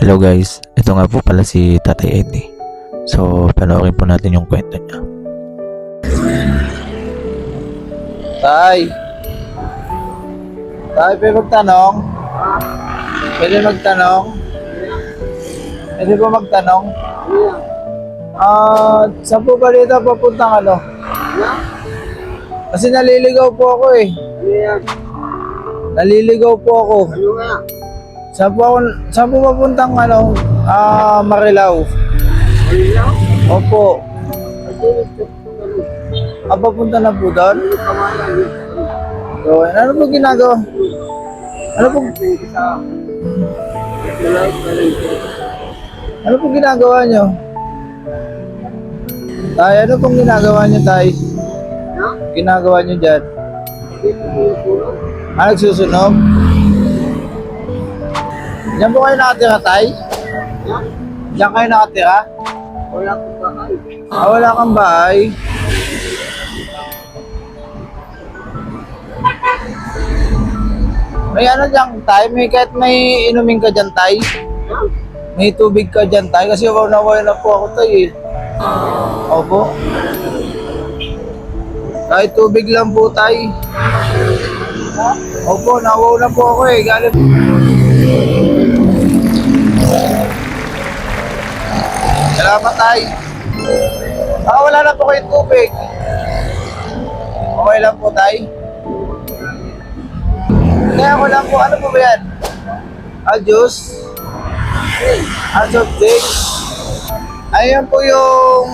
Hello guys, ito nga po pala si Tatay Eddie. So, panoorin po natin yung kwento niya. Tay, pwede magtanong? Pwede magtanong? Pwede po magtanong? Saan po ba dito papuntang ano? Kasi naliligaw po ako eh. Naliligaw po ako. Saan po papuntang ano? Marilao. Opo. Papunta na po doon? So, ano po ginagawa? Ano po ginagawa nyo? Tay, ano pong ginagawa nyo, Tay? Ginagawa nyo dyan? Nagsusunog? Diyan po kayo nakatira, Tay? Diyan kayo nakatira? Wala akong bahay. Wala kang bahay? May ano dyan, Tay? Kahit may inumin ka dyan, Tay? May tubig ka dyan, Tay? Kasi nawawala na po ako, Tay, eh. Opo. Kahit tubig lang po, Tay. Opo, nawawala po ako, eh. Galit. Salamat, Tay. Wala na po kayong tubig. Okay lang po, Tay. Kaya ako lang po, ano po ba yan? Juice? Soft drinks? Ayan po yung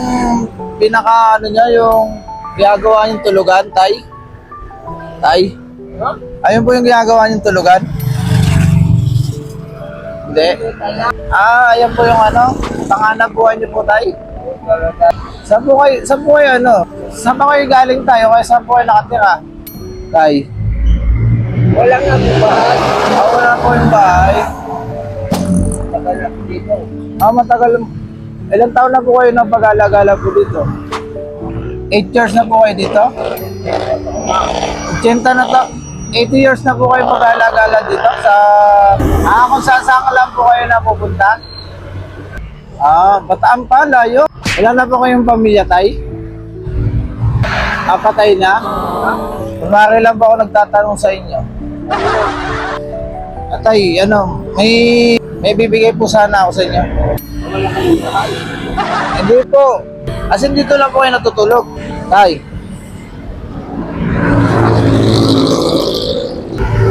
pinaka, ano niya, yung ginagawa niyong tulugan, Tay? Tay? Ayun po yung ginagawa niyong tulugan? Hindi? Ayan po yung ano, panganap buhay niyo po, Tay? Saan po kayo, ano? Saan po kayo galing tayo? Kaya saan po kayo nakatira? Tay? Wala nga po bahay. Wala po yung bahay. Tagal na po dito. Matagal. Ilang taon na po kayo nang pag-alagala po dito? 8 years na po kayo dito? 80 na to. 80 years na po kayo pag-alagala dito sa... kung saan lang po kayo napupunta? Bataan pa, layo. Wala na po kayong pamilya, Tay? Patay na? Kumari lang po ako nagtatanong sa inyo. Tay, ano, may bibigay po sana ako sa inyo. Hindi po. As in, dito lang po kayo natutulog. Tay.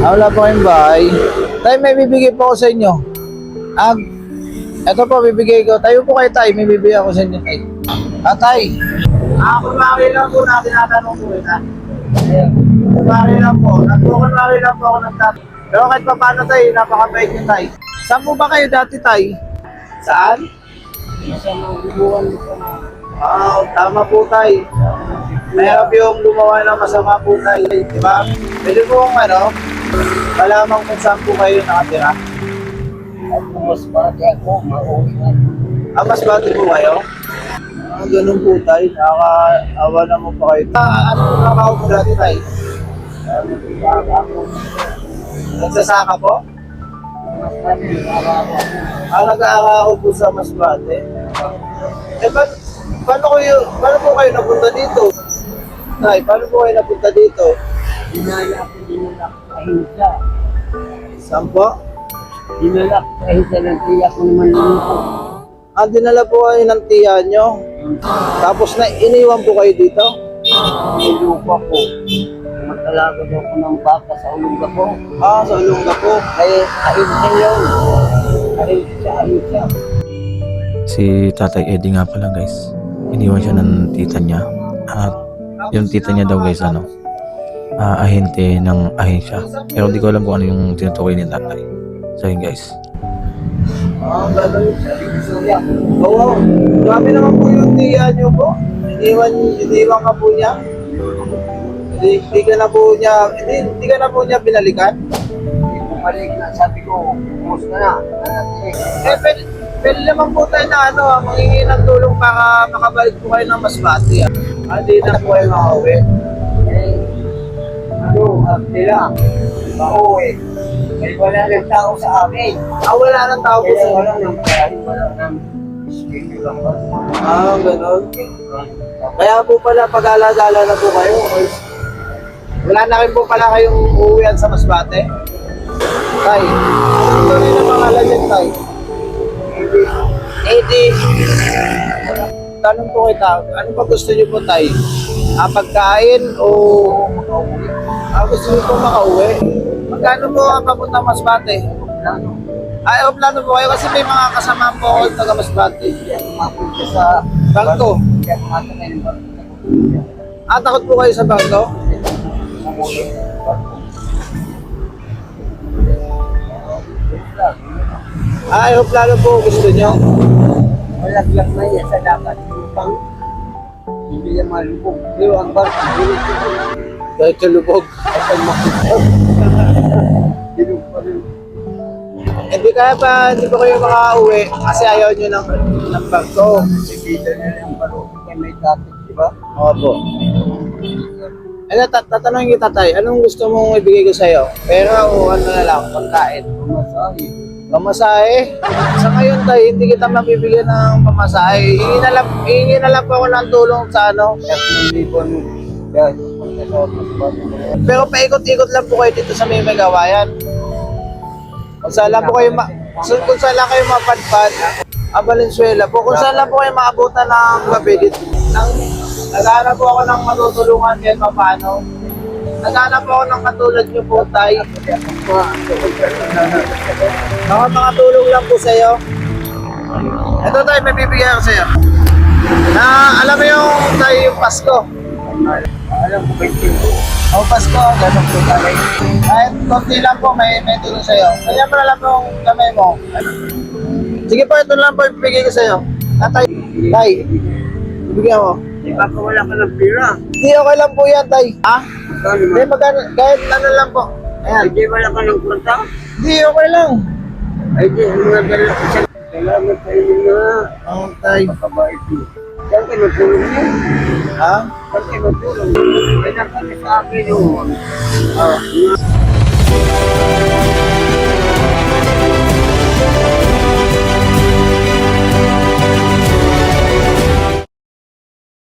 Wala po kayong bahay. Tay, may bibigay po ako sa inyo. Ito po, bibigay ko. Tayo po kayo, Tay. May bibigay ako sa inyo, Tay. Tay. Kumari lang po na tinatanong po ito. Kumari lang po. Kumari lang po ako nagtatanong. Pero kahit pa paano, Tay, napakabait niyo, Tay. Saan po ba kayo dati, Tay? Saan? Sa mga bubuan ko na. Tama po, Tay. Mayroon yung gumawa ng masama po, Tay. Diba? Pwede po kung ano, malaman kung saan po kayo nakatira. At mas bati ako, mauwi na. Mas bati po kayo? Ganun po, Tay. Nakakaawa naman po kayo. Ano po nakakaw po dati, Tay? Nagsasaka po? Mas bati, araw-araw. Nag-aarako po sa Masbate. Paano po kayo napunta dito? Tay, paano po kayo napunta dito? Dinala ko dinalak ahimsa. Saan po? Dinalak ahimsa ng tiya ko naman dito. Dinala po kayo ng tiya nyo. Tapos iniwan po kayo dito? May lupa ko. Magtalaga daw ko ng baka sa ulungga ko. Sa Olonga po. Kaya ahimsa yun. Ahimsa. Si Tatay Eddie nga pala guys. Iniwan siya ng tita niya. At yung tita niya daw guys, ahente ng ahensya. Pero hindi ko alam kung ano yung tinutukoy ni Tatay. So yun guys. Gano'n siya. Oo. Grabe naman po yung tiya nyo po. Iniwan ka po niya. Hindi ka na po niya binalikan. Bumalik na, sabi ko, pumus ka na. Pwede naman po tayo na mangingi ng tulong para makabalik po kayo ng Masbate. Hindi na po kayo makauwi. Nila, pauwi. Eh, wala nang tao sa amin. Wala nang tao po Kaya sa wala nang biyahe, wala nang schedule ang bus. Ganon. Kaya po pala pag-alagala na po kayo. Wala na rin po pala kayong uuwian sa Masbate. Tay, ano rin ang pangalan niyan, Tay? Eddie. Tanong po kita, ano ba gusto niyo po, Tay? Pagkain o makauwi? Gusto niyo po makauwi? Magkano po ang papunta Masbate? Plano po kayo kasi may mga kasama po ako taga Masbate. Mapunta sa Bangko. kaya pumasok kayo ng bangko. Takot po kayo sa bangko? Aeroplano po gusto niyo? Malaglag na yan sa dagat. Upang hindi yan malubog. Pero ang bangko, Kahit kalubog. dilog pa rin. Hindi kaya pa, hindi pa kayo makauwi kasi ayaw niyo ng bangko. Sikita na lang paro. Kaya may dapat, di ba? Opo. Tatanungin kita, Tay, anong gusto mong ibigay ko sa'yo? Pera o ano na lang, pagkain? Pamasahe. Pamasahe? Sa ngayon, Tay, hindi kita mabibigyan ng pamasahe. Hihingi na lang po ako ng tulong sa ano. 3,000 dahil pupunta sa Masbate. Pero paikot-ikot lang po kayo dito sa may Magawayan. Kung saan lang po kayo kung saan lang kayo mapadpad, Valenzuela po. Kung saan lang po kayo maabutan ng gabi dito. Naghahanap po ako ng matutulungan kahit paano. Naghahanap po ako ng katulad niyo po, Tay. Mga tulong lang po sa'yo. Ito, Tay, may bibigyan ko sa'yo. Na alam mo yung Tay, yung Pasko. Alam ko ba yung Pasko, ganun po Tay. Kahit konti lang po, may tulong sa'yo. Kaya mo na lang po yung kamay mo. Sige po, ito lang po yung bibigay ko sa'yo. Tay, bibigyan mo. Di ba wala ka ng pira? Hindi, okay lang po yan, Tay. Hindi, kahit ano lang po. Ayan. Hindi wala ka ng kwenta? Hindi, okay lang. Ay di, mga dala ko siya. Salamat sa inyo na. Tay. Makabait mo. Saan ka natulong niya? Ha? Saan ka natulong? May nakakita sa akin yun.